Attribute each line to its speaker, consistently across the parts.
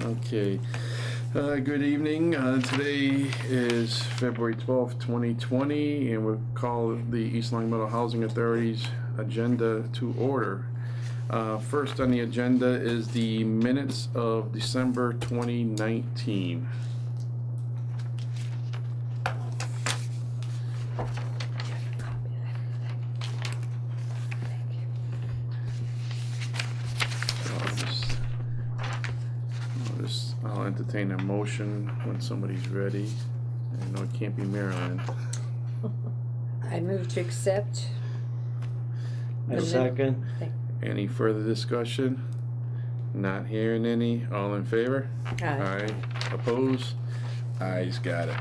Speaker 1: Okay. Good evening. Today is February 12th, 2020, and we'll call the East Long Meadow Housing Authority's agenda to order. First on the agenda is the minutes of December 2019. I'll entertain a motion when somebody's ready. I know it can't be Marilyn.
Speaker 2: I move to accept.
Speaker 3: A second.
Speaker 1: Any further discussion? Not hearing any. All in favor?
Speaker 2: Aye.
Speaker 1: Aye. Opposed? Ayes got it.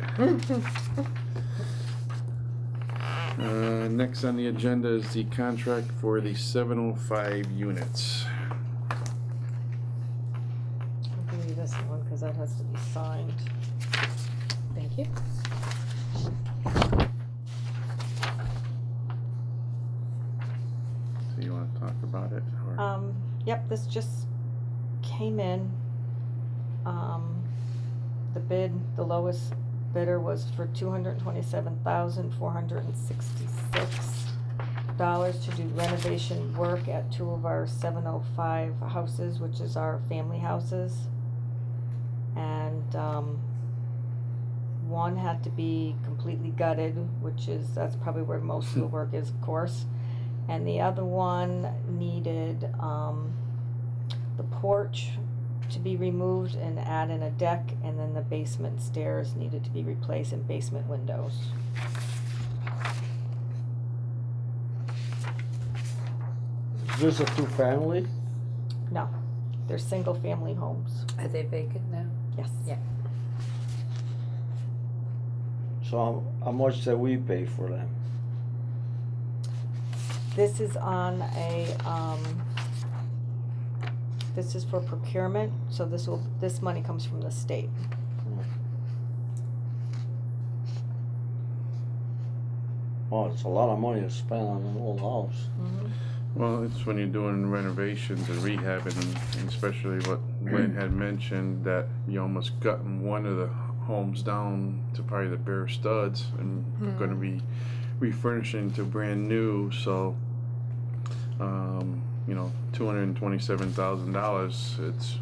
Speaker 1: Next on the agenda is the contract for the 705 units.
Speaker 2: I'll give you this one because that has to be signed. Thank you.
Speaker 1: So you want to talk about it? Or?
Speaker 4: Yep, this just came in. The lowest bidder was for $227,466 to do renovation work at two of our 705 houses, which is our family houses. And one had to be completely gutted, that's probably where most of the work is, of course. And the other one needed the porch to be removed and add in a deck, and then the basement stairs needed to be replaced and basement windows.
Speaker 3: Is this a two-family?
Speaker 4: No, they're single family homes.
Speaker 2: Are they vacant now?
Speaker 4: Yes.
Speaker 2: Yeah.
Speaker 3: So how much did we pay for them?
Speaker 4: This is on a, this is for procurement, so this money comes from the state.
Speaker 3: Well, it's a lot of money to spend on an old house.
Speaker 4: Mm-hmm.
Speaker 1: Well, it's when you're doing renovations and rehabbing, and especially what Lynn had mentioned, that you almost gotten one of the homes down to probably the bare studs and going to be refurnishing to brand new. So, you know, $227,000. It's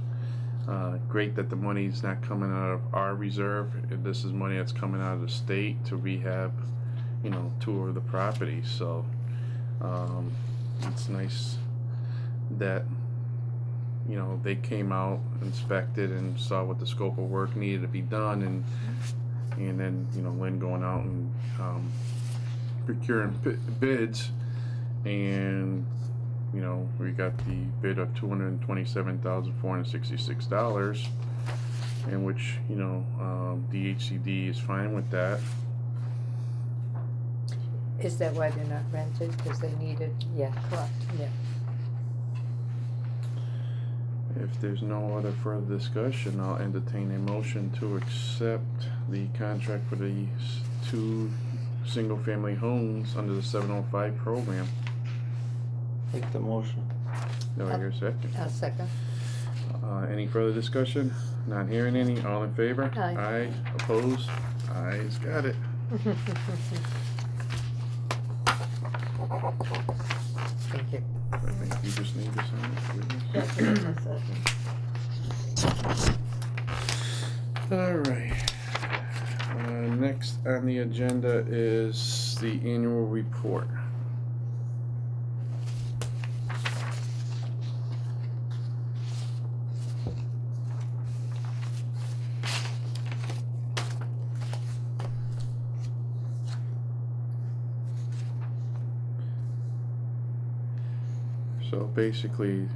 Speaker 1: great that the money's not coming out of our reserve. This is money that's coming out of the state to rehab, you know, two of the properties. So, it's nice that, you know, they came out, inspected, and saw what the scope of work needed to be done, and then, you know, Lynn going out and procuring bids, and, you know, we got the bid of $227,466, in which, you know, DHCD is fine with that.
Speaker 2: Is that why they're not rented? Because they need it? Yeah.
Speaker 4: Correct.
Speaker 2: Yeah.
Speaker 1: If there's no other further discussion, I'll entertain a motion to accept the contract for the two single-family homes under the 705 program.
Speaker 3: Take the motion.
Speaker 1: Do I hear a second?
Speaker 2: I'll second.
Speaker 1: Any further discussion? Not hearing any. All in favor?
Speaker 2: Aye.
Speaker 1: Aye. Opposed? Ayes got it.
Speaker 2: Thank you.
Speaker 1: I think you just need to sign it. All right. Next on the agenda is the annual report. So basically,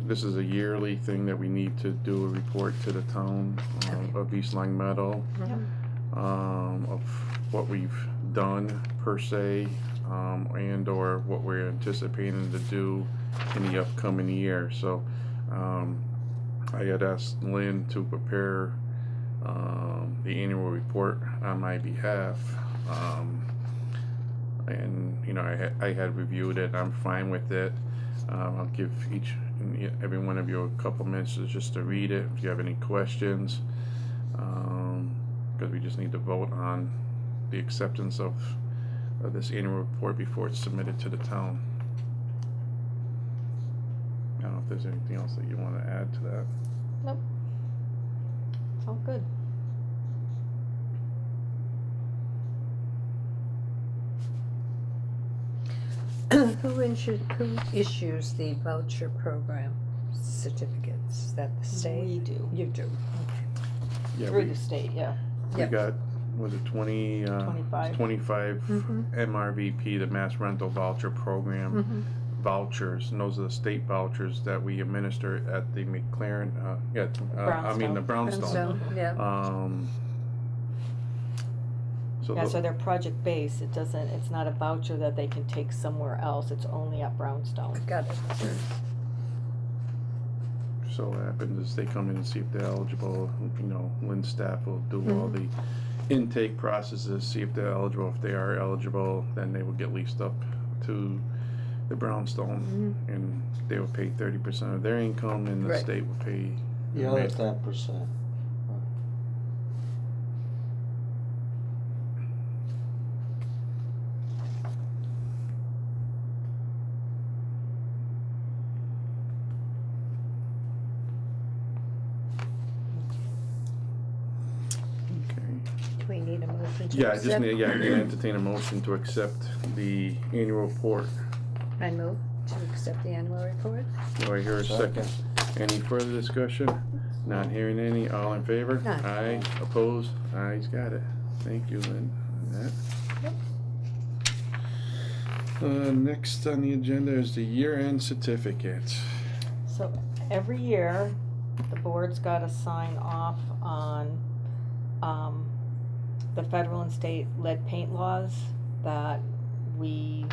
Speaker 1: this is a yearly thing that we need to do a report to the town of East Long Meadow, of what we've done per se, and or what we're anticipating to do in the upcoming year. So I had asked Lynn to prepare the annual report on my behalf. And you know, I had reviewed it. I'm fine with it. I'll give every one of you a couple minutes just to read it, if you have any questions. Because we just need to vote on the acceptance of this annual report before it's submitted to the town. I don't know if there's anything else that you want to add to that.
Speaker 4: Nope. It's all good.
Speaker 2: Who issues the voucher program certificates? Is that the state?
Speaker 4: We do.
Speaker 2: You do,
Speaker 1: Yeah,
Speaker 4: Through
Speaker 1: we,
Speaker 4: the state, yeah.
Speaker 1: we
Speaker 2: Yep.
Speaker 1: got, was it
Speaker 4: 25.
Speaker 1: 25
Speaker 2: Mhm.
Speaker 1: MRVP, the Mass Rental Voucher Program.
Speaker 2: Mhm.
Speaker 1: Vouchers, and those are the state vouchers that we administer at the McLaren, the Brownstone.
Speaker 2: So, yeah,
Speaker 1: So
Speaker 4: Yeah,
Speaker 1: tho-
Speaker 4: so they're project-based, it's not a voucher that they can take somewhere else, it's only at Brownstone.
Speaker 2: got it.
Speaker 1: So what happens is they come in and see if they're eligible, Lynn staff will do all the intake processes, see if they're eligible. If they are eligible, then they will get leased up to the Brownstone, and they will pay 30% of their income, and the
Speaker 2: Right.
Speaker 1: state will pay
Speaker 3: The other 10%.
Speaker 1: Okay.
Speaker 2: Do we need a motion to
Speaker 1: Yeah, I just
Speaker 2: accept?
Speaker 1: need, I need to entertain a motion to accept the annual report.
Speaker 2: I move to accept the annual report.
Speaker 1: Do I hear a second? Any further discussion? Not hearing any, all in favor?
Speaker 2: Aye.
Speaker 1: Aye, opposed? Ayes, got it. Thank you, Lynn, on that. Next on the agenda is the year-end certificate.
Speaker 4: So every year, the board's gotta sign off on, the federal and state lead paint laws, that we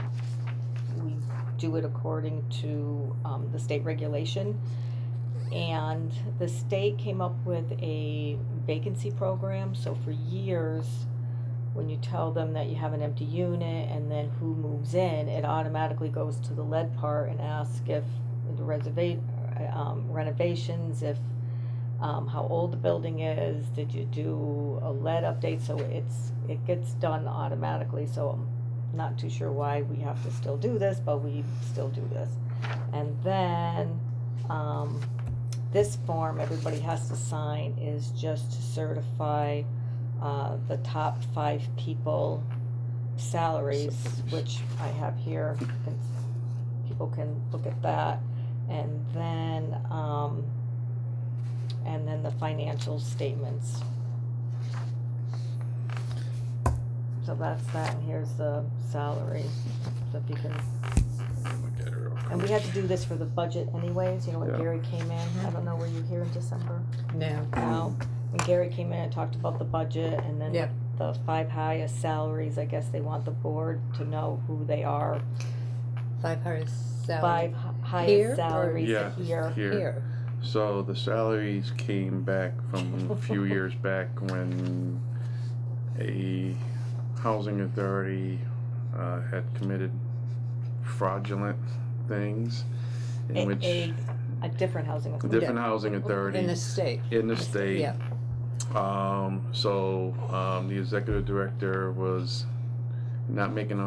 Speaker 4: do it according to, the state regulation. And the state came up with a vacancy program, so for years, when you tell them that you have an empty unit and then who moves in, it automatically goes to the lead part and asks if the renovations, if, how old the building is, did you do a lead update, so it gets done automatically, so I'm not too sure why we have to still do this, but we still do this. And then, this form everybody has to sign is just to certify the top 5 people salaries, which I have here. People can look at that, and then the financial statements. So that's that, and here's the salary, so if you can.
Speaker 1: Look at it real quick.
Speaker 4: And we had to do this for the budget anyways, when
Speaker 1: Yeah.
Speaker 4: Gary came in, I don't know, were you here in December?
Speaker 2: No.
Speaker 4: No, when Gary came in and talked about the budget, and then
Speaker 2: Yep.
Speaker 4: the 5 highest salaries, I guess they want the board to know who they are.
Speaker 2: 5 highest
Speaker 4: 5
Speaker 2: salary. Here,
Speaker 4: highest
Speaker 2: or-
Speaker 4: salaries
Speaker 1: Yeah,
Speaker 4: here.
Speaker 2: Here.
Speaker 1: So the salaries came back from a few years back when a housing authority had committed fraudulent things in which
Speaker 4: A different housing
Speaker 1: a
Speaker 4: authority.
Speaker 1: different housing authority
Speaker 2: In the state.
Speaker 1: in the state.
Speaker 2: Yeah.
Speaker 1: The executive director was not making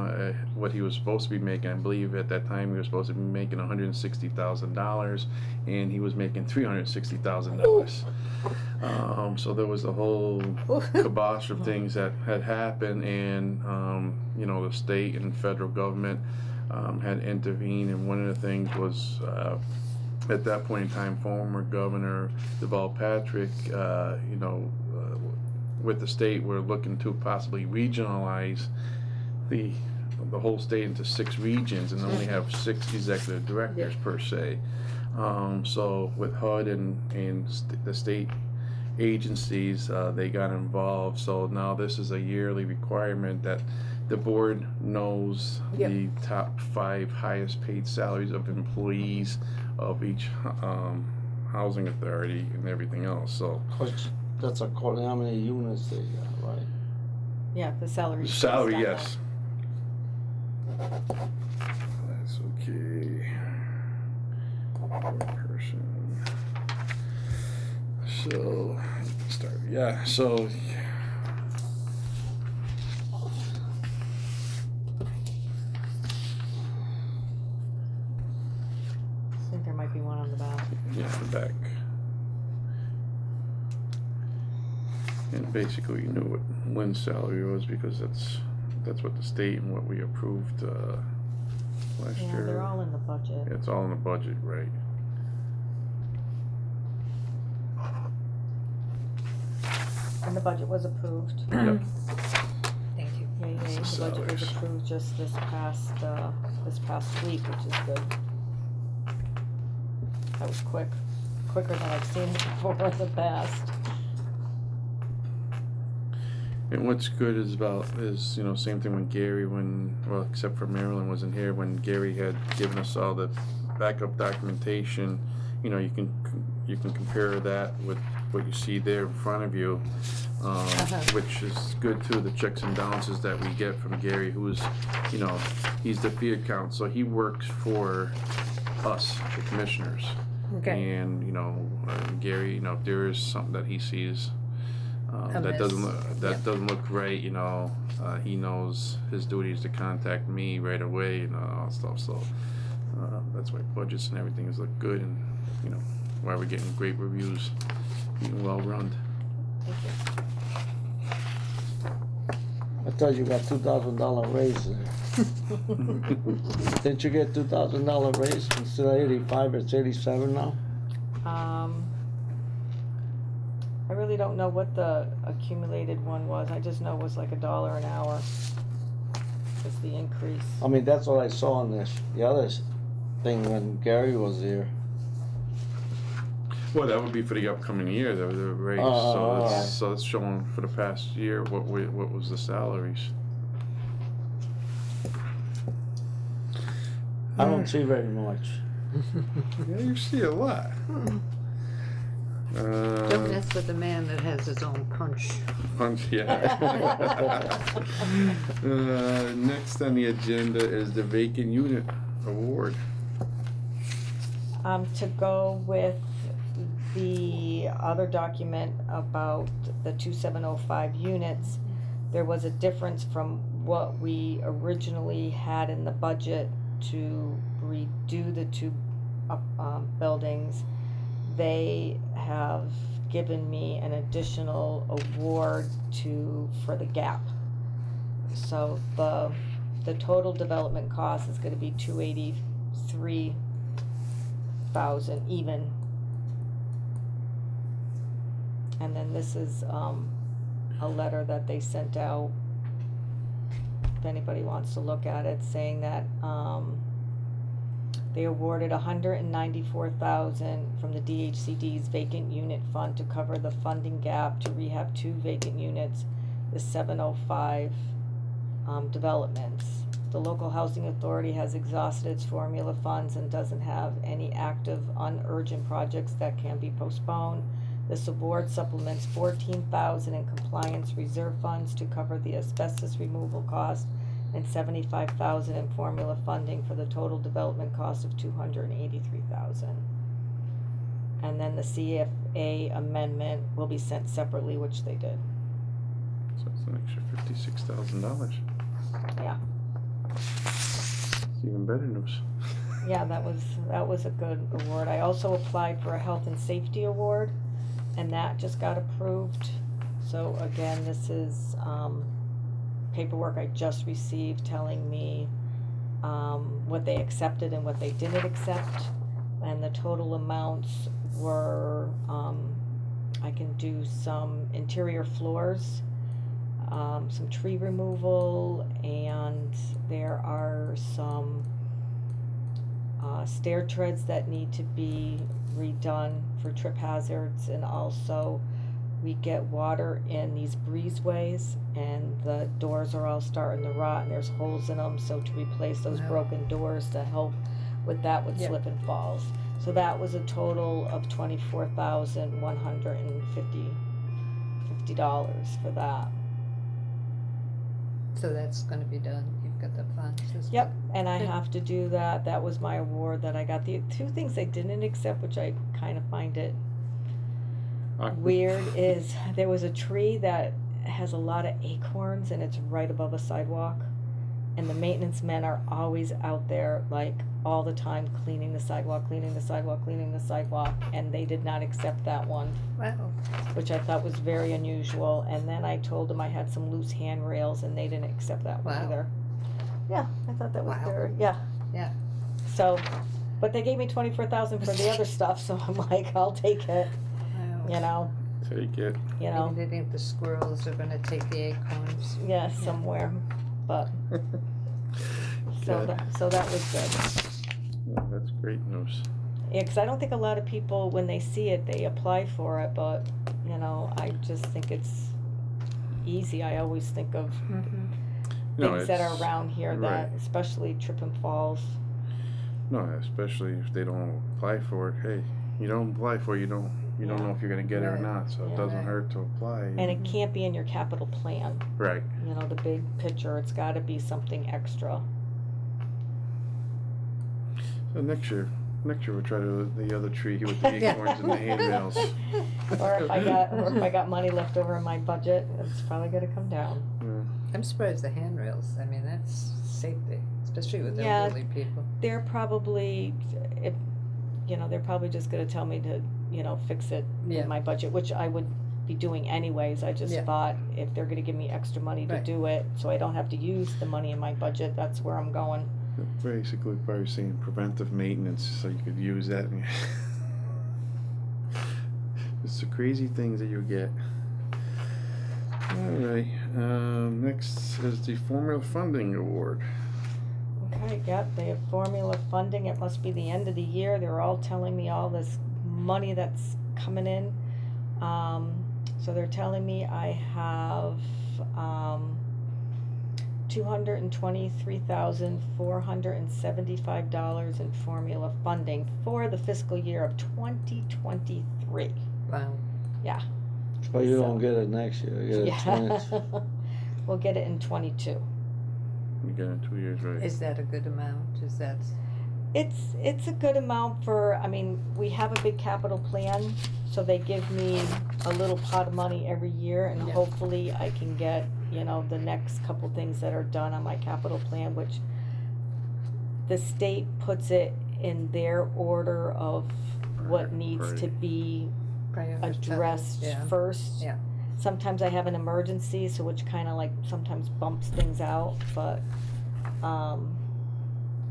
Speaker 1: what he was supposed to be making. I believe at that time he was supposed to be making $160,000, and he was making $360,000. So there was a whole kibosh of things that had happened, and the state and federal government had intervened. And one of the things was, at that point in time, former Governor Deval Patrick, with the state, were looking to possibly regionalize the whole state into 6 regions and only have 6 executive directors per se. So with HUD and the state agencies, they got involved. So now this is a yearly requirement that the board knows the top 5 highest paid salaries of employees of each housing authority and everything else. So
Speaker 3: That's according to how many units they got, right?
Speaker 4: Yeah, the salary.
Speaker 1: salary, yes. That's okay. person. So, start, yeah, so.
Speaker 4: I think there might be one on the back.
Speaker 1: Yeah, the back. And basically you knew what Lynn's salary was because that's what the state and what we approved, last
Speaker 4: Yeah,
Speaker 1: year.
Speaker 4: they're all in the budget.
Speaker 1: It's all in the budget, right?
Speaker 4: And the budget was approved.
Speaker 1: Yep.
Speaker 2: Thank you.
Speaker 4: Yeah, yeah, the budget was
Speaker 1: Salaries.
Speaker 4: approved just this past week, which is good. That was quicker than I've seen it before in the past.
Speaker 1: And what's good is you know, same thing when Gary, well, except for Marilyn wasn't here, when Gary had given us all the backup documentation, you know, you can compare that with what you see there in front of you, which is good too, the checks and balances that we get from Gary, who's, you know, he's the fee account, so he works for us, the commissioners.
Speaker 2: Okay.
Speaker 1: And, you know, Gary, you know, if there is something that he sees that doesn't look right, you know, he knows his duty is to contact me right away and all that stuff. So that's why budgets and everything has looked good, and you know why we're getting great reviews, being well run.
Speaker 4: Thank you.
Speaker 3: I thought you got $2,000 raise there. Didn't you get $2,000 raise instead of 85? It's 87 now.
Speaker 4: I really don't know what the accumulated one was. I just know it was like $1 an hour. Is the increase.
Speaker 3: I mean, that's what I saw on the other thing when Gary was here.
Speaker 1: Well, that would be for the upcoming year, the raise. So it's showing for the past year what was the salaries.
Speaker 3: I don't see very much.
Speaker 1: Yeah, you see a lot.
Speaker 2: Don't mess with the man that has his own punch.
Speaker 1: Yeah. Next on the agenda is the vacant unit award.
Speaker 4: To go with the other document about the 2705 units, there was a difference from what we originally had in the budget to redo the two buildings. They have given me an additional award for the gap. So the total development cost is gonna be $283,000 even. And then this is a letter that they sent out, if anybody wants to look at it, saying that they awarded $194,000 from the DHCD's vacant unit fund to cover the funding gap to rehab 2 vacant units, the 705 developments. The local housing authority has exhausted its formula funds and doesn't have any active unurgent projects that can be postponed. This award supplements $14,000 in compliance reserve funds to cover the asbestos removal cost and $75,000 in formula funding for the total development cost of $283,000. And then the CFA amendment will be sent separately, which they did.
Speaker 1: So it's an extra $56,000.
Speaker 4: Yeah.
Speaker 1: It's even better news.
Speaker 4: Yeah, that was a good award. I also applied for a health and safety award, and that just got approved. So again, this is paperwork I just received telling me what they accepted and what they didn't accept, and the total amounts were I can do some interior floors, some tree removal, and there are some stair treads that need to be redone for trip hazards, and also we get water in these breezeways and the doors are all starting to rot and there's holes in them, so to replace those broken doors to help with that with slip and falls. So that was a total of $24,150 for that.
Speaker 2: So that's gonna be done
Speaker 5: get the funds. Is
Speaker 4: Yep, and I
Speaker 5: Good.
Speaker 4: have to do that. That was my award that I got. The two things they didn't accept, which I kind of find it weird, is there was a tree that has a lot of acorns and it's right above a sidewalk. And the maintenance men are always out there, like, all the time cleaning the sidewalk, cleaning the sidewalk, cleaning the sidewalk. And they did not accept that one,
Speaker 5: Wow.
Speaker 4: which I thought was very unusual. And then I told them I had some loose handrails and they didn't accept that one
Speaker 5: Wow.
Speaker 4: either. Yeah, I thought that was
Speaker 5: Wow.
Speaker 4: very, yeah.
Speaker 5: Yeah.
Speaker 4: So, but they gave me 24,000 for the other stuff, so I'm like, I'll take it,
Speaker 5: Wow.
Speaker 4: you know,
Speaker 1: Take it.
Speaker 4: you know,
Speaker 5: Maybe they think the squirrels are gonna take the acorns.
Speaker 4: yeah, somewhere, but, so
Speaker 1: Good.
Speaker 4: that was good.
Speaker 1: Well, that's great news.
Speaker 4: Yeah, 'cause I don't think a lot of people, when they see it, they apply for it, but, you know, I just think it's easy. I always think of
Speaker 5: Mm-hmm.
Speaker 1: No,
Speaker 4: things that are
Speaker 1: it's-
Speaker 4: around here that,
Speaker 1: right.
Speaker 4: especially Trip and Falls.
Speaker 1: No, especially if they don't apply for it. Hey, you don't apply for it, you don't
Speaker 4: Yeah.
Speaker 1: know if you're gonna get it or
Speaker 5: Right.
Speaker 1: not. So
Speaker 4: Yeah.
Speaker 1: it doesn't
Speaker 5: Right.
Speaker 1: hurt to apply.
Speaker 4: And it can't be in your capital plan,
Speaker 1: Right.
Speaker 4: you know, the big picture. It's gotta be something extra.
Speaker 1: So next year we'll try to the other tree with the
Speaker 5: Yeah.
Speaker 1: acorns and the handrails.
Speaker 4: Or if I got money left over in my budget, it's probably gonna come down.
Speaker 1: Yeah.
Speaker 5: I'm surprised the handrails, I mean, that's safety, especially with
Speaker 4: Yeah.
Speaker 5: elderly people.
Speaker 4: They're probably, if, you know, they're probably just gonna tell me to, you know, fix it
Speaker 5: Yeah.
Speaker 4: in my budget, which I would be doing anyways. I just
Speaker 5: Yeah.
Speaker 4: thought if they're gonna give me extra money to
Speaker 5: Right.
Speaker 4: do it, so I don't have to use the money in my budget, that's where I'm going.
Speaker 1: Basically, probably saying preventive maintenance, so you could use that. It's the crazy things that you get. All right. Next is the Formula Funding Award.
Speaker 4: Okay, yep, they have formula funding. It must be the end of the year. They're all telling me all this money that's coming in. So they're telling me I have, $223,475 in formula funding for the fiscal year of 2023.
Speaker 5: Wow.
Speaker 3: So you don't get it next year, you get it
Speaker 4: Yeah.
Speaker 3: 20.
Speaker 4: We'll get it in 22.
Speaker 1: You get it 2 years, right?
Speaker 5: Is that a good amount? Is that,
Speaker 4: It's a good amount for, I mean, we have a big capital plan, so they give me a little pot of money every year, and
Speaker 5: Yeah.
Speaker 4: hopefully I can get, you know, the next couple things that are done on my capital plan, which the state puts it in their order of what needs to be
Speaker 5: prioritized?
Speaker 4: addressed
Speaker 5: Yeah.
Speaker 4: first.
Speaker 5: Yeah.
Speaker 4: Sometimes I have an emergency, so which kinda like sometimes bumps things out, but,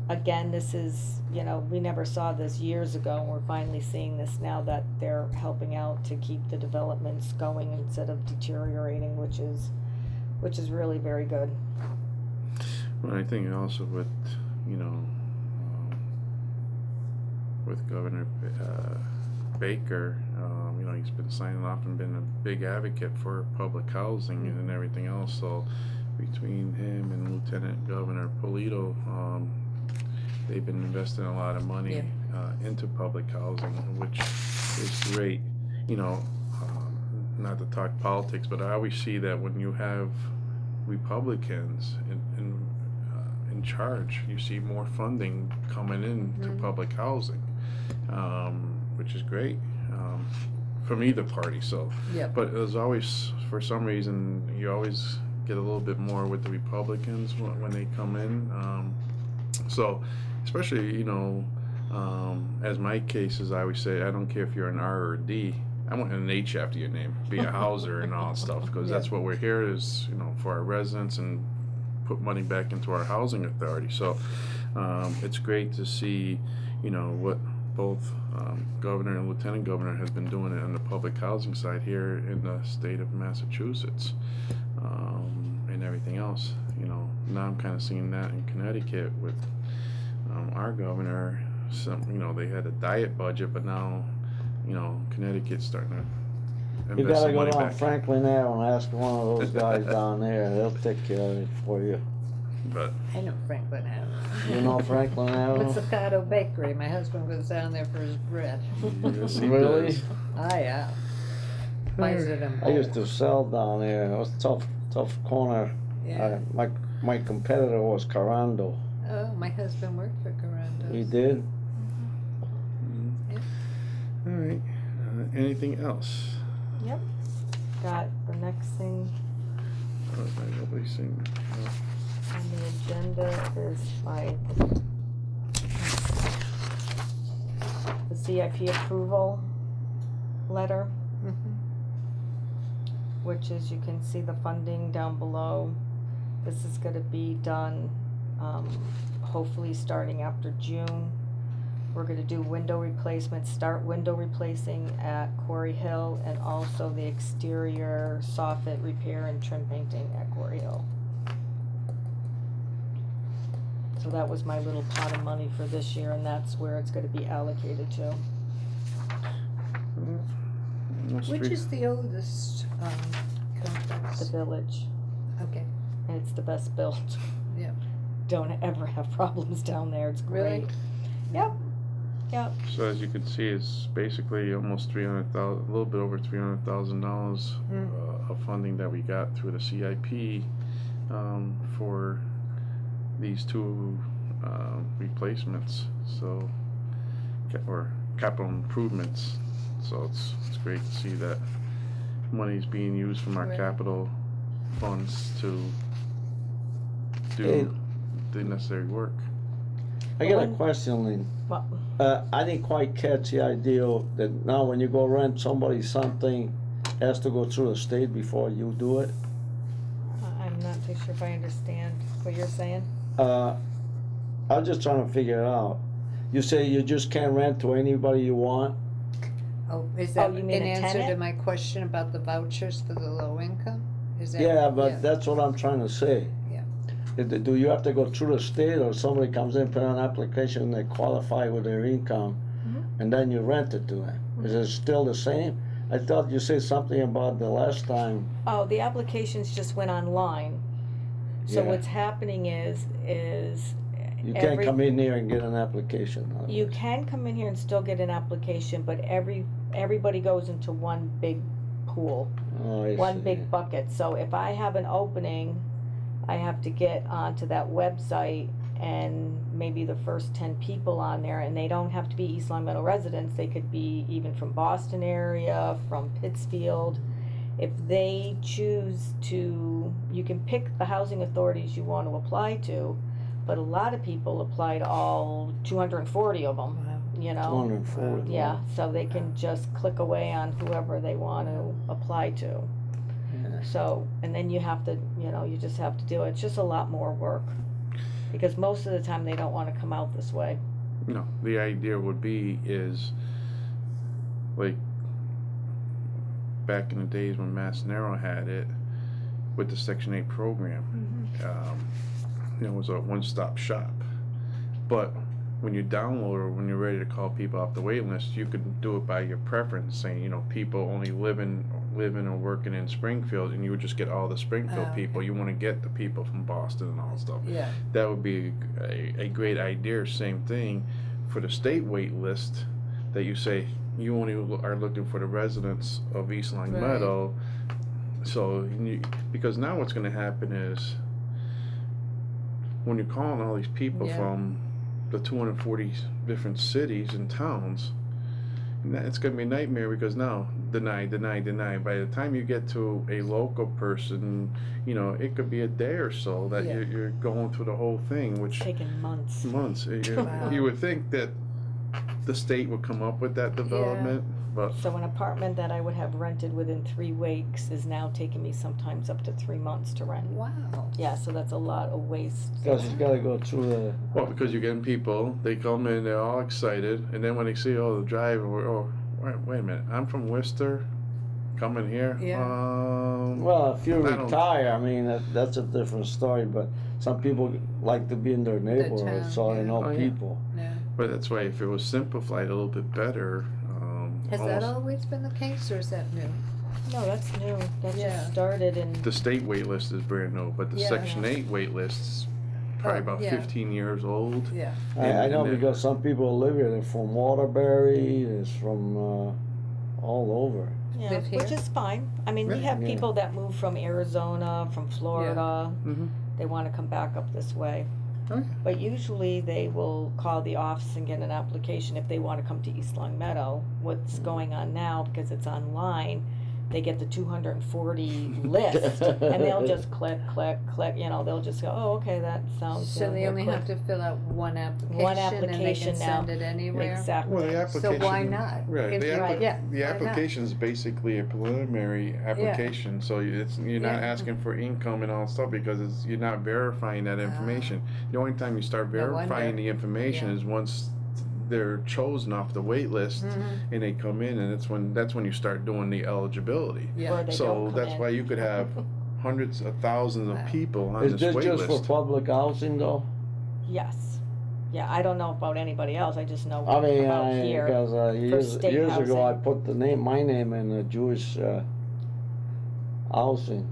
Speaker 4: again, this is, you know, we never saw this years ago, and we're finally seeing this now that they're helping out to keep the developments going instead of deteriorating, which is really very good.
Speaker 1: Well, I think also with, you know, with Governor Baker, you know, he's been signing off and been a big advocate for public housing and everything else. So between him and Lieutenant Governor Polito, they've been investing a lot of money into public housing, which is great. You know, not to talk politics, but I always see that when you have Republicans in charge, you see more funding coming in to public housing, which is great from either party. So,
Speaker 5: Yeah.
Speaker 1: but there's always, for some reason, you always get a little bit more with the Republicans when they come in. So, especially, you know, as my case is, I always say, I don't care if you're an R or a D. I want an H after your name, be a Hauser and all that stuff, because that's what we're here is, you know, for our residents and put money back into our housing authority. So it's great to see, you know, what both governor and lieutenant governor has been doing on the public housing side here in the state of Massachusetts, and everything else. You know, now I'm kind of seeing that in Connecticut with our governor. Some, you know, they had a diet budget, but now, you know, Connecticut's starting to
Speaker 3: You
Speaker 1: invest
Speaker 3: gotta
Speaker 1: some
Speaker 3: go
Speaker 1: money
Speaker 3: down
Speaker 1: back.
Speaker 3: Franklin Ave and ask one of those guys down there, they'll take care of it for you.
Speaker 1: But
Speaker 5: I know Franklin Ave.
Speaker 3: You know Franklin
Speaker 5: It's
Speaker 3: Ave?
Speaker 5: Ocado Bakery. My husband goes down there for his bread.
Speaker 1: yes, he
Speaker 3: Really?
Speaker 1: does.
Speaker 5: Ah, yeah. Buys it in
Speaker 3: I used
Speaker 5: bulk.
Speaker 3: to sell down there, it was tough corner.
Speaker 5: Yeah.
Speaker 3: My my competitor was Carando.
Speaker 5: Oh, my husband worked for Carandos.
Speaker 3: He did?
Speaker 1: All right. Anything else?
Speaker 4: Yep. Got the next thing
Speaker 1: Nobody's seen.
Speaker 4: on the agenda is the CIP approval letter,
Speaker 5: Mhm.
Speaker 4: which is, you can see the funding down below. This is gonna be done, hopefully starting after June. We're gonna do window replacements, start window replacing at Quarry Hill, and also the exterior soffit repair and trim painting at Quarry Hill. So that was my little pot of money for this year, and that's where it's gonna be allocated to.
Speaker 5: Which is the oldest
Speaker 4: The
Speaker 5: complex?
Speaker 4: village,
Speaker 5: Okay,
Speaker 4: and it's the best built.
Speaker 5: yeah.
Speaker 4: Don't ever have problems down there, it's
Speaker 5: Really?
Speaker 4: great. Yep, yep.
Speaker 1: So as you can see, it's basically almost $300,000, a little bit over $300,000 of funding that we got through the CIP for these two replacements. So, or capital improvements. So it's great to see that money's being used from our
Speaker 5: Right.
Speaker 1: capital funds to
Speaker 3: Hey.
Speaker 1: do the necessary work.
Speaker 3: I got a
Speaker 4: When-
Speaker 3: question, Lynn.
Speaker 4: Well,
Speaker 3: I didn't quite catch the idea that now when you go rent somebody something, it has to go through the state before you do it.
Speaker 4: I'm not too sure if I understand what you're saying.
Speaker 3: I'm just trying to figure it out. You say you just can't rent to anybody you want?
Speaker 5: Oh, is that
Speaker 4: you
Speaker 5: an
Speaker 4: mean a
Speaker 5: answer to
Speaker 4: tenant?
Speaker 5: my question about the vouchers for the low income? Is that?
Speaker 3: Yeah, but that's what I'm trying to say.
Speaker 5: Yeah.
Speaker 3: Do you have to go through the state, or somebody comes in, put an application, and they qualify with their income, and then you rent it to them? Is it still the same? I thought you said something about the last time.
Speaker 4: Oh, the applications just went online. So
Speaker 3: Yeah.
Speaker 4: what's happening is
Speaker 3: You can't come in here and get an application. huh?
Speaker 4: you can come in here and still get an application, but everybody goes into one big pool,
Speaker 3: Oh, I
Speaker 4: one
Speaker 3: see.
Speaker 4: big bucket. So if I have an opening, I have to get onto that website and maybe the first 10 people on there, and they don't have to be East Long Meadow residents. They could be even from Boston area, from Pittsfield. If they choose to, you can pick the housing authorities you want to apply to, but a lot of people apply to all 240 of them,
Speaker 5: Wow.
Speaker 4: you know?
Speaker 3: 240.
Speaker 4: Yeah, so they can just click away on whoever they want to apply to.
Speaker 3: Yeah.
Speaker 4: So, and then you have to, you just have to do it. It's just a lot more work. Because most of the time they don't want to come out this way.
Speaker 1: No, the idea would be is like back in the days when Mass Narrow had it with the Section 8 program. It was a one-stop shop. But when you download or when you're ready to call people off the waiting list, you can do it by your preference, saying, people only living or working in Springfield, and you would just get all the Springfield
Speaker 5: Oh,
Speaker 1: people.
Speaker 5: okay.
Speaker 1: You want to get the people from Boston and all that stuff.
Speaker 5: Yeah.
Speaker 1: That would be a great idea. Same thing for the state wait list, that you say you only are looking for the residents of East Long
Speaker 5: Right.
Speaker 1: Meadow. So, because now what's going to happen is when you're calling all these people
Speaker 5: Yeah.
Speaker 1: from the 240 different cities and towns, it's going to be a nightmare, because now deny. By the time you get to a local person, it could be a day or so that
Speaker 5: Yeah.
Speaker 1: you're going through the whole thing, which
Speaker 4: Taking months.
Speaker 1: months.
Speaker 5: Wow.
Speaker 1: You would think that the state would come up with that development, but
Speaker 4: So an apartment that I would have rented within 3 weeks is now taking me sometimes up to 3 months to rent.
Speaker 5: Wow.
Speaker 4: Yeah, so that's a lot of waste.
Speaker 3: Because you gotta go through the,
Speaker 1: well, because you're getting people, they come in, they're all excited, and then when they see, the driver, wait a minute, I'm from Worcester, coming here.
Speaker 5: Yeah.
Speaker 3: well, if you
Speaker 1: I don't-
Speaker 3: retire, I mean, that's a different story, but some people like to be in their neighborhood,
Speaker 5: town,
Speaker 3: so they
Speaker 5: yeah.
Speaker 3: know
Speaker 1: Oh, yeah.
Speaker 3: people.
Speaker 5: Yeah.
Speaker 1: But that's why if it was simplified a little bit better,
Speaker 5: Has that
Speaker 1: almost-
Speaker 5: always been the case, or is that new?
Speaker 4: No, that's new. That
Speaker 5: Yeah.
Speaker 4: just started in.
Speaker 1: the state wait list is brand new, but the
Speaker 5: Yeah.
Speaker 1: Section 8 wait list is probably
Speaker 5: Oh,
Speaker 1: about
Speaker 5: yeah.
Speaker 1: 15 years old.
Speaker 5: Yeah.
Speaker 3: I know
Speaker 1: And then-
Speaker 3: because some people live here, they're from Waterbury, it's from, all over.
Speaker 4: Yeah,
Speaker 5: live
Speaker 4: which
Speaker 5: here?
Speaker 4: is fine. I mean, we
Speaker 1: Yeah.
Speaker 4: have
Speaker 3: Yeah.
Speaker 4: people that move from Arizona, from Florida,
Speaker 1: Mm-hmm.
Speaker 4: they wanna come back up this way.
Speaker 1: Oh, yeah.
Speaker 4: But usually they will call the office and get an application if they wanna come to East Long Meadow. What's going on now, because it's online, they get the 240 list, and they'll just click, you know, they'll just go, oh, okay, that sounds
Speaker 5: So
Speaker 4: good.
Speaker 5: they
Speaker 4: Here,
Speaker 5: only
Speaker 4: click.
Speaker 5: have to fill out one application,
Speaker 4: One
Speaker 5: and they
Speaker 4: application
Speaker 5: can
Speaker 4: now.
Speaker 5: send it anywhere?
Speaker 4: Exactly.
Speaker 1: Well, the
Speaker 5: So
Speaker 1: application.
Speaker 5: why not?
Speaker 1: Right,
Speaker 5: If
Speaker 1: the,
Speaker 5: you-
Speaker 4: Right.
Speaker 5: yeah,
Speaker 1: the
Speaker 5: why not?
Speaker 1: application is basically a preliminary application, so you're not
Speaker 5: Yeah.
Speaker 1: asking for income and all stuff because you're not verifying that information. The only time you start
Speaker 5: No wonder.
Speaker 1: verifying the information
Speaker 5: Yeah.
Speaker 1: is once they're chosen off the wait list
Speaker 5: Mhm.
Speaker 1: and they come in, and that's when you start doing the eligibility.
Speaker 5: Yeah.
Speaker 4: Or they
Speaker 1: So
Speaker 4: don't come
Speaker 1: that's
Speaker 4: in.
Speaker 1: why you could have hundreds of thousands of
Speaker 5: Wow.
Speaker 1: people on
Speaker 3: Is
Speaker 1: this
Speaker 3: this
Speaker 1: wait
Speaker 3: just
Speaker 1: list.
Speaker 3: for public housing though?
Speaker 4: Yes. Yeah, I don't know about anybody else, I just know
Speaker 3: I mean,
Speaker 4: about here.
Speaker 3: because
Speaker 4: state
Speaker 3: years ago I
Speaker 4: housing.
Speaker 3: put my name in the Jewish housing.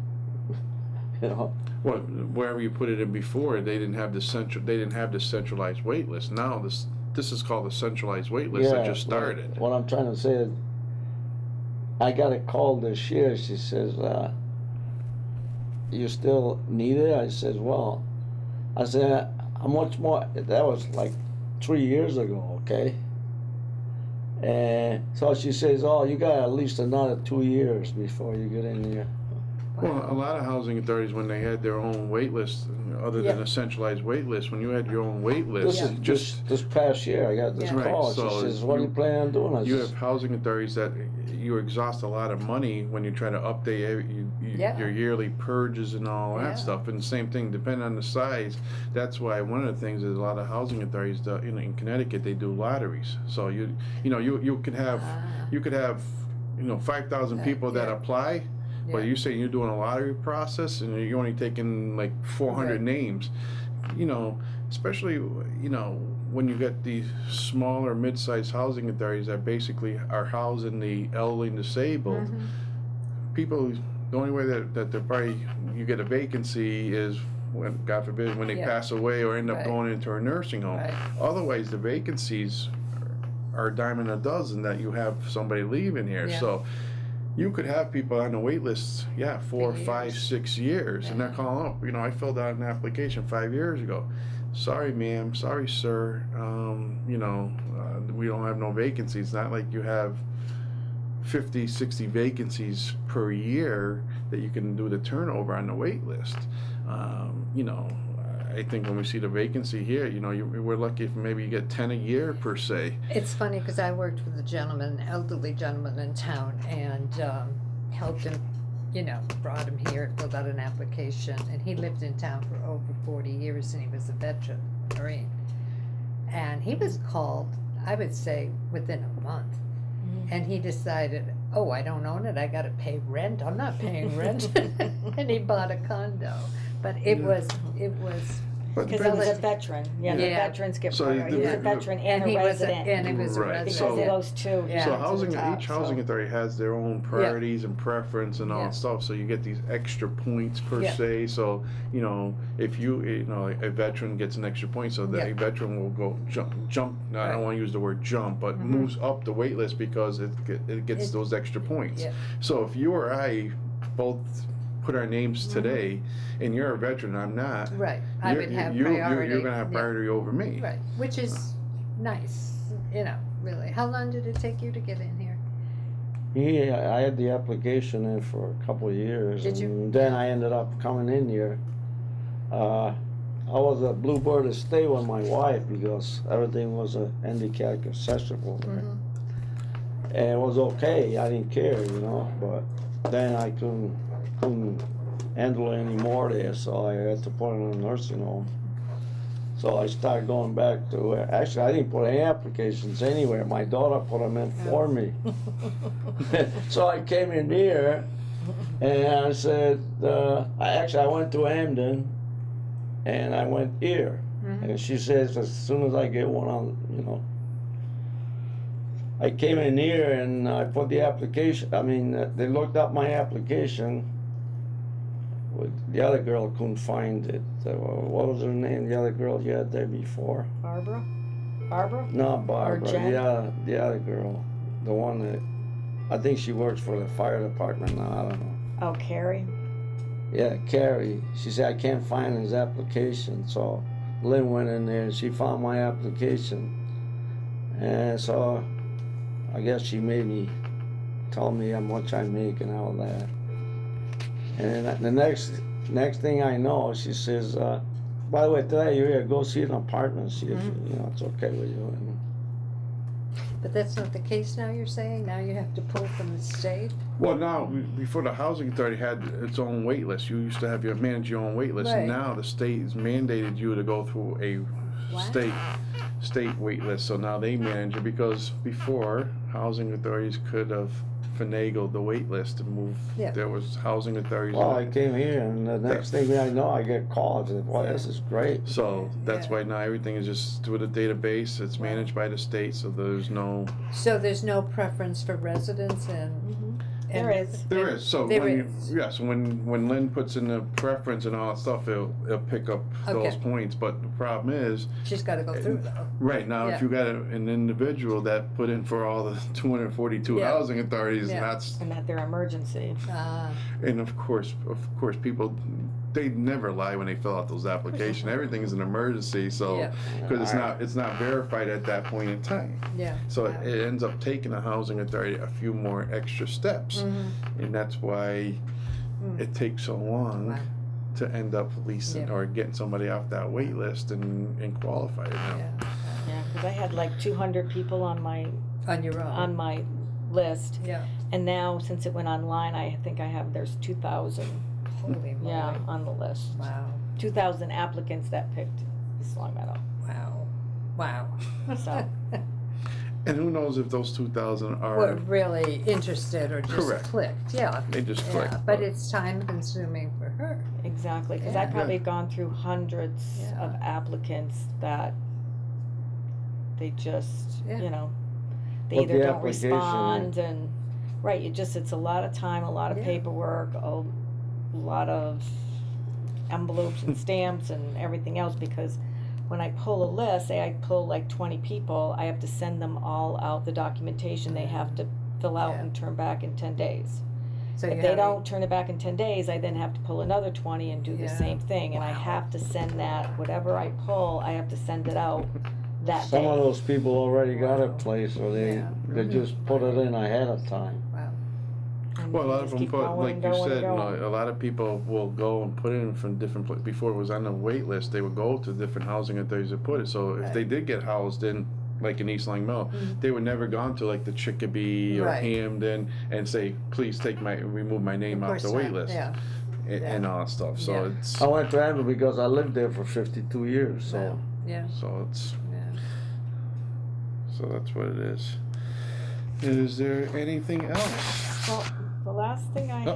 Speaker 3: You know,
Speaker 1: Well, wherever you put it in before, they didn't have the centralized wait list. Now this is called the centralized wait list that just
Speaker 3: but
Speaker 1: started.
Speaker 3: What I'm trying to say is, I got a call this year. She says, "You still need it?" I says, "Well," I said, "How much more?" That was like 3 years ago, okay. And so she says, "Oh, you got at least another 2 years before you get in here."
Speaker 1: Well, a lot of housing authorities, when they had their own wait list, other than
Speaker 5: Yeah.
Speaker 1: a centralized wait list, when you had your own wait list,
Speaker 3: This is
Speaker 1: just
Speaker 3: this past year. I got this
Speaker 5: Yeah.
Speaker 3: call.
Speaker 1: Right, so
Speaker 3: She says, "What are you
Speaker 1: you-
Speaker 3: planning on doing?" I
Speaker 1: you
Speaker 3: says,
Speaker 1: have housing authorities that you exhaust a lot of money when you try to update
Speaker 5: Yeah.
Speaker 1: your yearly purges and all that
Speaker 5: Yeah.
Speaker 1: stuff. And same thing, depending on the size. That's why one of the things is a lot of housing authorities, in Connecticut, they do lotteries. So you could have
Speaker 5: Ah,
Speaker 1: you could have 5,000 people that
Speaker 5: Yeah.
Speaker 1: apply. But
Speaker 5: yeah.
Speaker 1: you're saying you're doing a lottery process and you're only taking like 400
Speaker 5: Right.
Speaker 1: names, especially when you get these smaller mid-sized housing authorities that basically are housing the elderly and disabled.
Speaker 5: Mhm.
Speaker 1: People, the only way that they're probably you get a vacancy is when, God forbid, when they
Speaker 5: Yeah.
Speaker 1: pass away or end up
Speaker 5: Right.
Speaker 1: going into a nursing home.
Speaker 5: Right.
Speaker 1: Otherwise, the vacancies are a dime a dozen that you have somebody leaving here.
Speaker 5: Yeah.
Speaker 1: So you could have people on the wait list, 4,
Speaker 5: For
Speaker 1: 5,
Speaker 5: years.
Speaker 1: 6 years, and they're
Speaker 5: Yeah.
Speaker 1: calling up. I filled out an application 5 years ago. Sorry, ma'am. Sorry, sir. We don't have no vacancies. Not like you have 50, 60 vacancies per year that you can do the turnover on the wait list. I think when we see the vacancy here, we're lucky if maybe you get 10 a year per se.
Speaker 5: It's funny because I worked with a gentleman, an elderly gentleman in town, and helped him, brought him here, filled out an application, and he lived in town for over 40 years, and he was a veteran Marine. And he was called, I would say, within a month. And he decided, oh, I don't own it, I gotta pay rent, I'm not paying rent. And he bought a condo. But it was
Speaker 1: But
Speaker 4: Because he was a veteran, the
Speaker 5: Yeah.
Speaker 4: veterans get
Speaker 1: So
Speaker 4: part of it. He was a
Speaker 1: the-
Speaker 4: veteran and
Speaker 5: he
Speaker 4: a
Speaker 5: was
Speaker 4: resident.
Speaker 5: and he was a
Speaker 1: Right,
Speaker 4: Because
Speaker 1: so-
Speaker 4: of
Speaker 5: resident.
Speaker 4: those two.
Speaker 5: Yeah.
Speaker 1: So
Speaker 4: to the
Speaker 1: housing,
Speaker 4: top,
Speaker 1: each housing
Speaker 4: so-
Speaker 1: authority has their own priorities and preference and all
Speaker 5: Yeah.
Speaker 1: that stuff. So you get these extra points per
Speaker 5: Yeah.
Speaker 1: se. So if a veteran gets an extra point, so that
Speaker 5: Yeah.
Speaker 1: a veteran will go jump. No, I
Speaker 5: Right.
Speaker 1: don't want to use the word jump, but
Speaker 5: Mhm.
Speaker 1: moves up the wait list because it gets
Speaker 5: It-
Speaker 1: those extra points.
Speaker 5: Yeah.
Speaker 1: So if you or I both put our names today, and you're a veteran, I'm not.
Speaker 5: Right, I would have
Speaker 1: you're
Speaker 5: priority.
Speaker 1: going to have
Speaker 5: Yeah.
Speaker 1: priority over me.
Speaker 5: Right, which is nice, really. How long did it take you to get in here?
Speaker 3: Yeah, I had the application in for a couple of years.
Speaker 5: Did you?
Speaker 3: And then I ended up coming in here. I was a Bluebird to stay with my wife because everything was a handicap accessible there.
Speaker 5: Mhm.
Speaker 3: And it was okay, I didn't care, but then I couldn't handle it anymore there, so I had to put it in a nursing home. So I started going back to, actually I didn't put any applications anywhere, my daughter put them in for me. So I came in here and I said, I went to Hamden and I went here.
Speaker 5: Mhm.
Speaker 3: And she says, as soon as I get one, I came in here and I put the application, they looked up my application. The other girl couldn't find it. What was her name, the other girl you had there before?
Speaker 4: Barbara?
Speaker 3: Not Barbara,
Speaker 4: Jen?
Speaker 3: the other girl. The one that, I think she works for the fire department now, I don't know.
Speaker 4: Oh, Carrie?
Speaker 3: Yeah, Carrie. She said I can't find his application, so Lynn went in there and she found my application, and so I guess she made me tell me how much I make and all that. And then the next thing I know, she says, "By the way, today you're here. Go see an apartment. See if it's okay with you." And
Speaker 5: But that's not the case now, you're saying? Now you have to pull from the state?
Speaker 1: Well, now, before the housing authority had its own wait list, you used to have your manage your own wait list.
Speaker 5: Right.
Speaker 1: And now the state has mandated you to go through a
Speaker 5: Wow.
Speaker 1: state wait list. So now they manage it, because before, housing authorities could have finagled the wait list and move.
Speaker 5: Yeah.
Speaker 1: There was housing authorities.
Speaker 3: well, I came here, and the next thing I know, I get calls. And, well, this is great.
Speaker 1: So that's
Speaker 5: Yeah.
Speaker 1: why now everything is just through the database. It's
Speaker 5: Wow.
Speaker 1: managed by the state, so there's no.
Speaker 5: So there's no preference for residents and?
Speaker 4: There is.
Speaker 1: There is. So
Speaker 5: There
Speaker 1: when
Speaker 5: is.
Speaker 1: when Lynn puts in the preference and all that stuff, it'll pick up those
Speaker 5: Okay.
Speaker 1: points. But the problem is,
Speaker 5: She's gotta go through though.
Speaker 1: right now,
Speaker 5: Yeah.
Speaker 1: if you got an individual that put in for all the 242
Speaker 5: Yeah.
Speaker 1: housing authorities,
Speaker 5: Yeah.
Speaker 1: and that's
Speaker 4: And that they're emergency.
Speaker 1: and of course people, they never lie when they fill out those applications. Everything is an emergency, so
Speaker 5: Yeah.
Speaker 1: because it's not verified at that point in time.
Speaker 5: Yeah.
Speaker 1: So
Speaker 5: Wow.
Speaker 1: it ends up taking the housing authority a few more extra steps, and that's why
Speaker 5: Mm.
Speaker 1: it takes so long
Speaker 5: Wow.
Speaker 1: to end up leasing
Speaker 5: Yeah.
Speaker 1: or getting somebody off that wait list and qualify it now.
Speaker 5: Yeah.
Speaker 4: Yeah, because I had like 200 people on my
Speaker 5: On your own.
Speaker 4: list,
Speaker 5: Yeah.
Speaker 4: and now since it went online, I think there's 2,000.
Speaker 5: Holy moly.
Speaker 4: Yeah, on the list.
Speaker 5: Wow.
Speaker 4: 2,000 applicants that picked East Long Meadow.
Speaker 5: Wow. Wow.
Speaker 4: So.
Speaker 1: And who knows if those 2,000 are
Speaker 5: Were really interested or just
Speaker 1: Correct.
Speaker 5: clicked, yeah.
Speaker 1: they just
Speaker 5: Yeah,
Speaker 1: click.
Speaker 5: but it's time consuming for her.
Speaker 4: Exactly, because I
Speaker 5: Yeah.
Speaker 4: probably gone through hundreds
Speaker 5: Yeah.
Speaker 4: of applicants that they just,
Speaker 5: Yeah.
Speaker 4: they
Speaker 3: Well,
Speaker 4: either
Speaker 3: the
Speaker 4: don't
Speaker 3: application,
Speaker 4: respond and, right, it's a lot of time, a lot of
Speaker 5: Yeah.
Speaker 4: paperwork, a lot of envelopes and stamps and everything else, because when I pull a list, say I pull like 20 people, I have to send them all out the documentation they have to fill out
Speaker 5: Yeah.
Speaker 4: and turn back in 10 days.
Speaker 5: So
Speaker 4: If
Speaker 5: you
Speaker 4: they
Speaker 5: have-
Speaker 4: don't turn it back in 10 days, I then have to pull another 20 and do the
Speaker 5: Yeah.
Speaker 4: same thing. And I
Speaker 5: Wow.
Speaker 4: have to send that, whatever I pull, I have to send it out that
Speaker 3: Some of
Speaker 4: day.
Speaker 3: those people already got a
Speaker 5: Wow.
Speaker 3: place, or they
Speaker 5: Yeah.
Speaker 3: just put it in ahead of time.
Speaker 5: Wow.
Speaker 4: And
Speaker 1: Well, a
Speaker 4: you
Speaker 1: lot of
Speaker 4: just
Speaker 1: them
Speaker 4: keep
Speaker 1: put,
Speaker 4: going
Speaker 1: like
Speaker 4: and
Speaker 1: you
Speaker 4: going and
Speaker 1: said,
Speaker 4: going.
Speaker 1: a lot of people will go and put it in from different places. Before it was on the wait list, they would go to different housing authorities to put it. So if
Speaker 5: Right.
Speaker 1: they did get housed in, like in East Long Meadow,
Speaker 5: Mhm.
Speaker 1: they would never gone to like the Chicopee or
Speaker 5: Right.
Speaker 1: Hamden and say, please remove my name
Speaker 5: Of
Speaker 1: off the
Speaker 5: course
Speaker 1: wait
Speaker 5: not,
Speaker 1: list
Speaker 5: yeah.
Speaker 1: and all that stuff. So
Speaker 5: Yeah.
Speaker 1: it's
Speaker 3: I went to Amber because I lived there for 52 years, so.
Speaker 5: Wow. Yeah.
Speaker 1: so it's
Speaker 5: Yeah.
Speaker 1: so that's what it is. Is there anything else?
Speaker 4: Well, the last thing I
Speaker 1: Oh.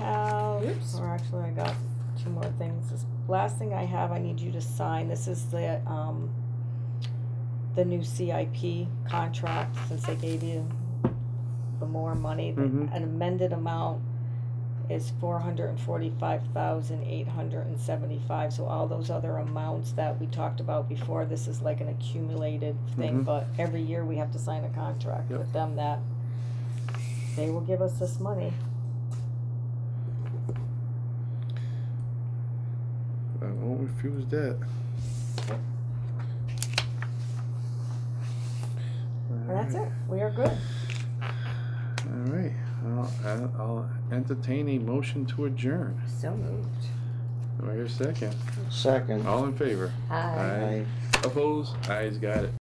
Speaker 4: have,
Speaker 5: Oops.
Speaker 4: or actually I got two more things. This last thing I have, I need you to sign. This is the new CIP contract, since they gave you the more money.
Speaker 1: Mhm.
Speaker 4: An amended amount is 445,875. So all those other amounts that we talked about before, this is like an accumulated thing.
Speaker 1: Mhm.
Speaker 4: But every year we have to sign a contract
Speaker 1: Yep.
Speaker 4: with them that they will give us this money.
Speaker 1: I won't refuse that.
Speaker 4: And that's it. We are good.
Speaker 1: All right. I'll entertain a motion to adjourn.
Speaker 5: So moved.
Speaker 1: Do I hear a second?
Speaker 3: Second.
Speaker 1: All in favor?
Speaker 5: Hi.
Speaker 1: Opposed? Ayes got it.